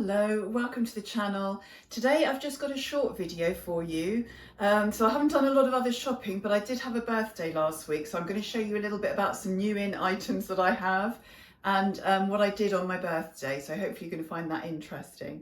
Hello, welcome to the channel. Today I've just got a short video for you. So I haven't done a lot of other shopping, but I did have a birthday last week, so I'm going to show you a little bit about some new in items that I have and what I did on my birthday. So hopefully you're going to find that interesting.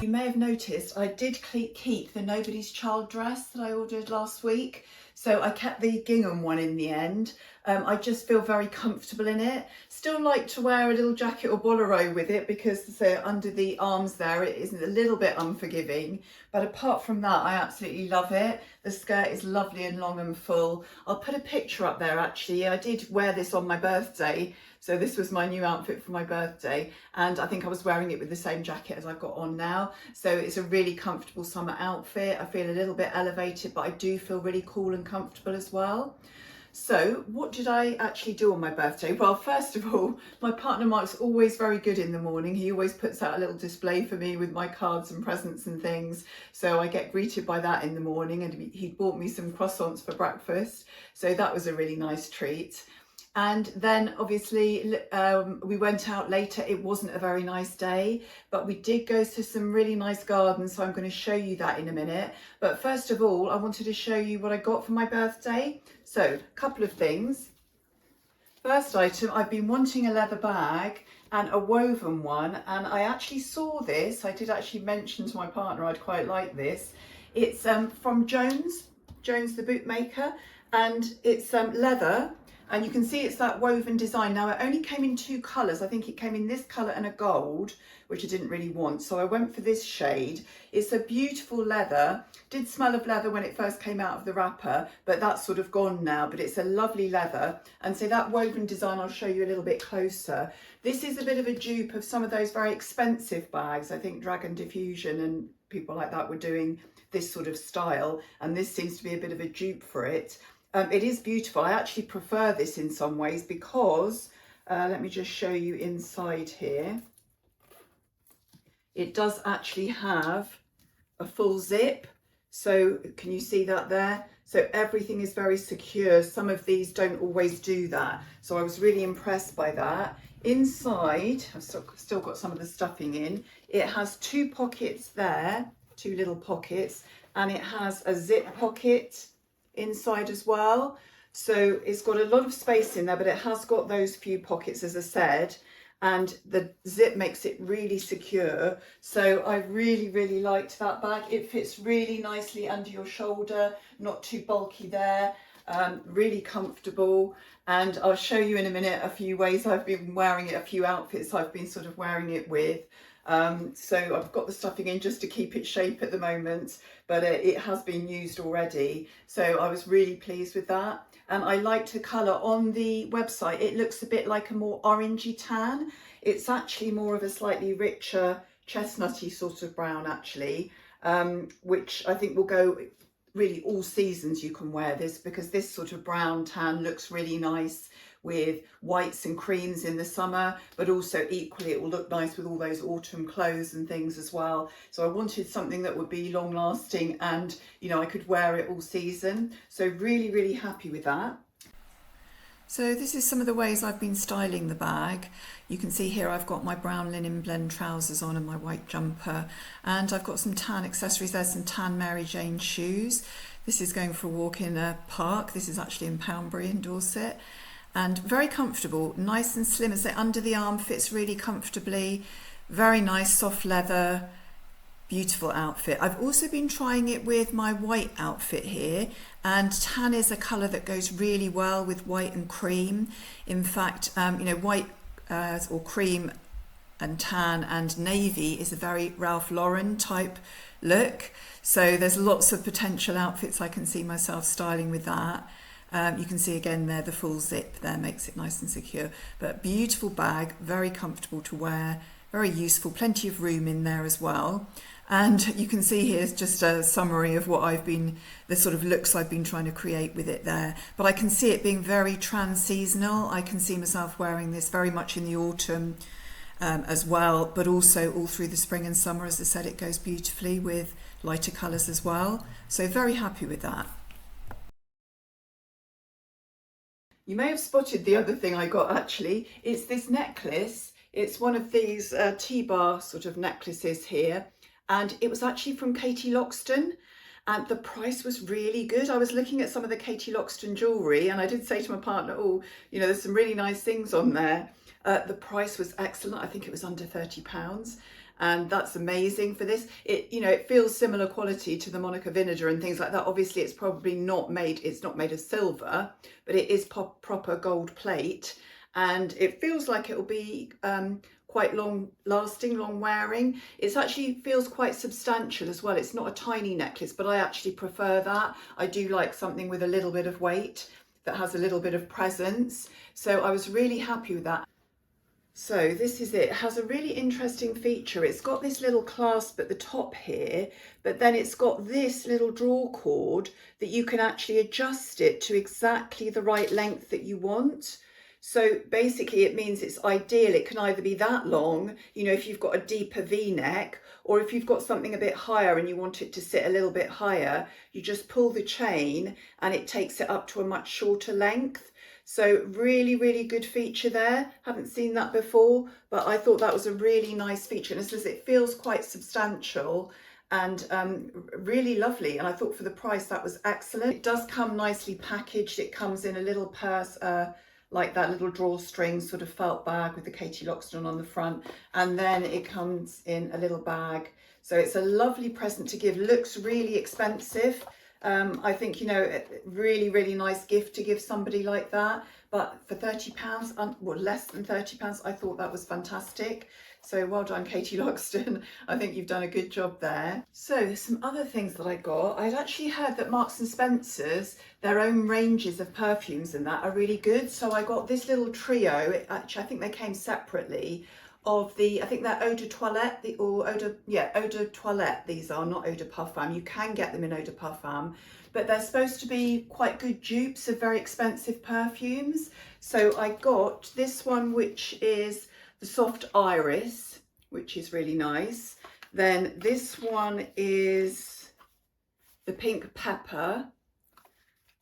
You may have noticed I did keep the Nobody's Child dress that I ordered last week. So I kept the gingham one in the end. I just feel very comfortable in it. Still like to wear a little jacket or bolero with it because under the arms there it isn't a little bit unforgiving. But apart from that, I absolutely love it. The skirt is lovely and long and full. I'll put a picture up there actually. I did wear this on my birthday. So this was my new outfit for my birthday, and I think I was wearing it with the same jacket as I've got on now. So it's a really comfortable summer outfit. I feel a little bit elevated, but I do feel really cool and comfortable as well. So what did I actually do on my birthday? Well, first of all, my partner Mark's always very good in the morning. He always puts out a little display for me with my cards and presents and things. So I get greeted by that in the morning, and he bought me some croissants for breakfast. So that was a really nice treat. And then obviously we went out later. It wasn't a very nice day, but we did go to some really nice gardens. So I'm going to show you that in a minute. But first of all, I wanted to show you what I got for my birthday. So a couple of things. First item, I've been wanting a leather bag and a woven one. And I actually saw this. I did actually mention to my partner I'd quite like this. It's from Jones the bootmaker, and it's leather. And you can see it's that woven design. Now it only came in two colours. I think it came in this colour and a gold, which I didn't really want. So I went for this shade. It's a beautiful leather. Did smell of leather when it first came out of the wrapper, but that's sort of gone now. But it's a lovely leather. And so that woven design, I'll show you a little bit closer. This is a bit of a dupe of some of those very expensive bags. I think Dragon Diffusion and people like that were doing this sort of style. And this seems to be a bit of a dupe for it. It is beautiful. I actually prefer this in some ways because, let me just show you inside here. It does actually have a full zip. So can you see that there? So everything is very secure. Some of these don't always do that. So I was really impressed by that. Inside, I've still got some of the stuffing in. It has two pockets there, two little pockets, and it has a zip pocket inside as well. So it's got a lot of space in there, but it has got those few pockets, as I said, and the zip makes it really secure. So I really liked that bag. It fits really nicely under your shoulder, not too bulky there, really comfortable. And I'll show you in a minute a few ways I've been wearing it, a few outfits I've been sort of wearing it with. So I've got the stuffing in just to keep its shape at the moment, but it has been used already. So I was really pleased with that. And I liked the colour on the website. It looks a bit like a more orangey tan. It's actually more of a slightly richer chestnutty sort of brown actually, which I think will go really all seasons. You can wear this because this sort of brown tan looks really nice with whites and creams in the summer, but also equally it will look nice with all those autumn clothes and things as well. So I wanted something that would be long lasting and, you know, I could wear it all season. So really happy with that. So this is some of the ways I've been styling the bag. You can see here I've got my brown linen blend trousers on and my white jumper, and I've got some tan accessories. There's some tan Mary Jane shoes. This is going for a walk in a park. This is actually in Poundbury in Dorset. And very comfortable, nice and slim, as under the arm fits really comfortably. Very nice soft leather, beautiful outfit. I've also been trying it with my white outfit here, and tan is a colour that goes really well with white and cream. In fact, you know, white or cream and tan and navy is a very Ralph Lauren type look. So there's lots of potential outfits I can see myself styling with that. You can see again there the full zip there makes it nice and secure, but beautiful bag, very comfortable to wear, very useful, plenty of room in there as well. And you can see here's just a summary of what the sort of looks I've been trying to create with it there. But I can see it being very trans-seasonal. I can see myself wearing this very much in the autumn as well, but also all through the spring and summer. As I said, it goes beautifully with lighter colours as well. So very happy with that. You may have spotted the other thing I got actually. It's this necklace. It's one of these T-bar sort of necklaces here. And it was actually from Katie Loxton. And the price was really good. I was looking at some of the Katie Loxton jewellery and I did say to my partner, oh, you know, there's some really nice things on there. The price was excellent. I think it was under £30. And that's amazing for this. It, you know, it feels similar quality to the Monica Vinader and things like that. Obviously, it's probably not made, it's not made of silver, but it is proper gold plate. And it feels like it'll be quite long lasting, long wearing. It actually feels quite substantial as well. It's not a tiny necklace, but I actually prefer that. I do like something with a little bit of weight that has a little bit of presence. So I was really happy with that. So this is it. It has a really interesting feature. It's got this little clasp at the top here, but then it's got this little draw cord that you can actually adjust it to exactly the right length that you want. So basically it means it's ideal. It can either be that long, you know, if you've got a deeper V-neck, or if you've got something a bit higher and you want it to sit a little bit higher, you just pull the chain and it takes it up to a much shorter length. So really, really good feature there. Haven't seen that before, but I thought that was a really nice feature. And it feels quite substantial and really lovely. And I thought for the price, that was excellent. It does come nicely packaged. It comes in a little purse, like that little drawstring sort of felt bag with the Katie Loxton on the front. And then it comes in a little bag. So it's a lovely present to give. Looks really expensive. I think, you know, really, really nice gift to give somebody like that. But for £30, well, less than £30, I thought that was fantastic. So well done, Katie Loxton. I think you've done a good job there. So some other things that I got. I'd actually heard that Marks and Spencer's, their own ranges of perfumes and that are really good. So I got this little trio. Actually, I think they came separately. Of the, I think they're Eau de Toilette, Eau de Toilette, these are, not Eau de Parfum. You can get them in Eau de Parfum, but they're supposed to be quite good dupes of very expensive perfumes. So I got this one, which is the Soft Iris, which is really nice. Then this one is the Pink Pepper.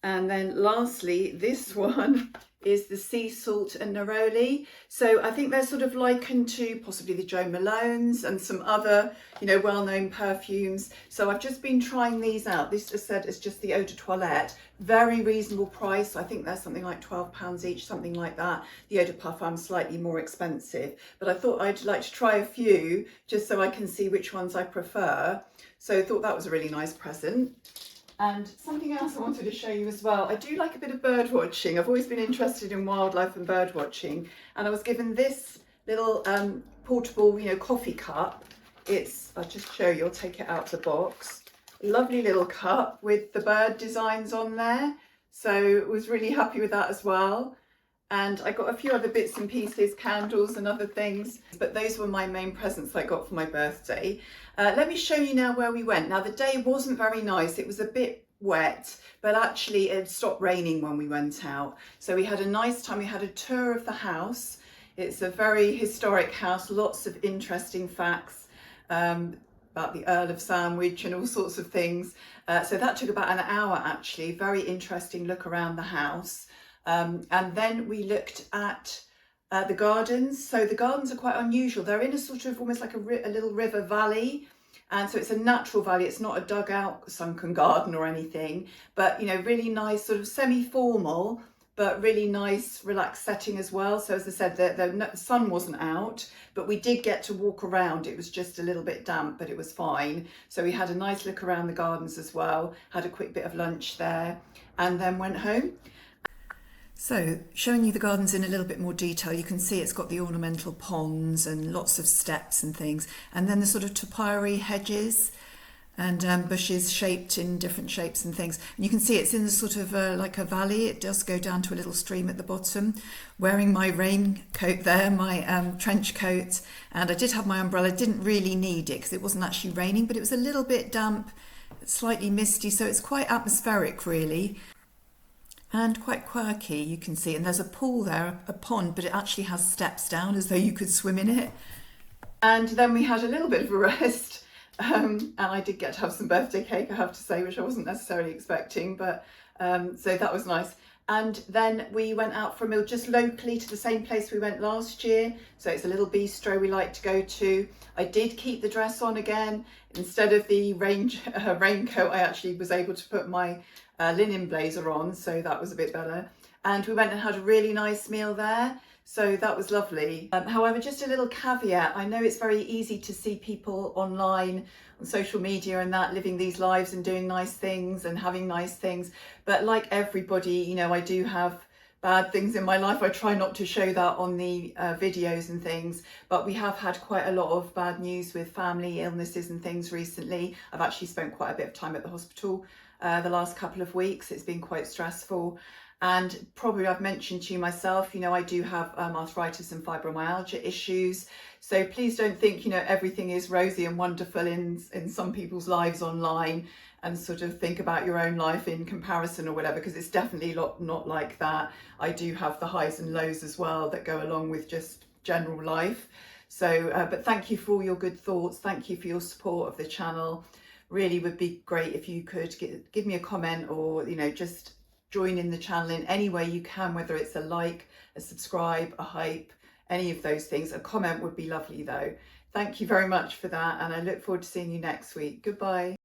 And then lastly, this one is the Sea Salt and Neroli. So I think they're sort of likened to possibly the Jo Malone's and some other, you know, well-known perfumes. So I've just been trying these out. This just said it's just the Eau de Toilette. Very reasonable price. I think they're something like £12 each, something like that. The Eau de Parfum slightly more expensive. But I thought I'd like to try a few just so I can see which ones I prefer. So I thought that was a really nice present. And something else I wanted to show you as well. I do like a bit of bird watching. I've always been interested in wildlife and bird watching. And I was given this little portable, you know, coffee cup. I'll just show you, I'll take it out of the box. Lovely little cup with the bird designs on there. So I was really happy with that as well. And I got a few other bits and pieces, candles and other things, but those were my main presents I got for my birthday. Let me show you now where we went. Now the day wasn't very nice, it was a bit wet, but actually it stopped raining when we went out. So we had a nice time, we had a tour of the house. It's a very historic house, lots of interesting facts about the Earl of Sandwich and all sorts of things. So that took about an hour actually, very interesting look around the house. And then we looked at the gardens. So the gardens are quite unusual. They're in a sort of almost like a little river valley. And so it's a natural valley. It's not a dug out sunken garden or anything, but, you know, really nice sort of semi-formal, but really nice relaxed setting as well. So as I said, the sun wasn't out, but we did get to walk around. It was just a little bit damp, but it was fine. So we had a nice look around the gardens as well, had a quick bit of lunch there and then went home. So showing you the gardens in a little bit more detail, you can see it's got the ornamental ponds and lots of steps and things, and then the sort of topiary hedges and bushes shaped in different shapes and things. And you can see it's in the sort of like a valley. It does go down to a little stream at the bottom. Wearing my raincoat there, my trench coat, and I did have my umbrella. Didn't really need it because it wasn't actually raining, but it was a little bit damp, slightly misty, so it's quite atmospheric really. And quite quirky, you can see. And there's a pool there, a pond, but it actually has steps down as though you could swim in it. And then we had a little bit of a rest. And I did get to have some birthday cake, I have to say, which I wasn't necessarily expecting. But so that was nice. And then we went out for a meal just locally to the same place we went last year. So it's a little bistro we like to go to. I did keep the dress on again. Instead of the raincoat, I actually was able to put my linen blazer on. So that was a bit better. And we went and had a really nice meal there. So that was lovely. However, just a little caveat. I know it's very easy to see people online on social media and that living these lives and doing nice things and having nice things. But like everybody, you know, I do have bad things in my life. I try not to show that on the videos and things, but we have had quite a lot of bad news with family illnesses and things recently. I've actually spent quite a bit of time at the hospital the last couple of weeks. It's been quite stressful. And probably I've mentioned to you myself, you know, I do have arthritis and fibromyalgia issues. So please don't think, you know, everything is rosy and wonderful in some people's lives online, and sort of think about your own life in comparison or whatever, because it's definitely not like that. I do have the highs and lows as well that go along with just general life. So, but thank you for all your good thoughts. Thank you for your support of the channel. Really would be great if you could give me a comment, or, you know, just join in the channel in any way you can, whether it's a like, a subscribe, a hype, any of those things. A comment would be lovely though. Thank you very much for that, and I look forward to seeing you next week. Goodbye.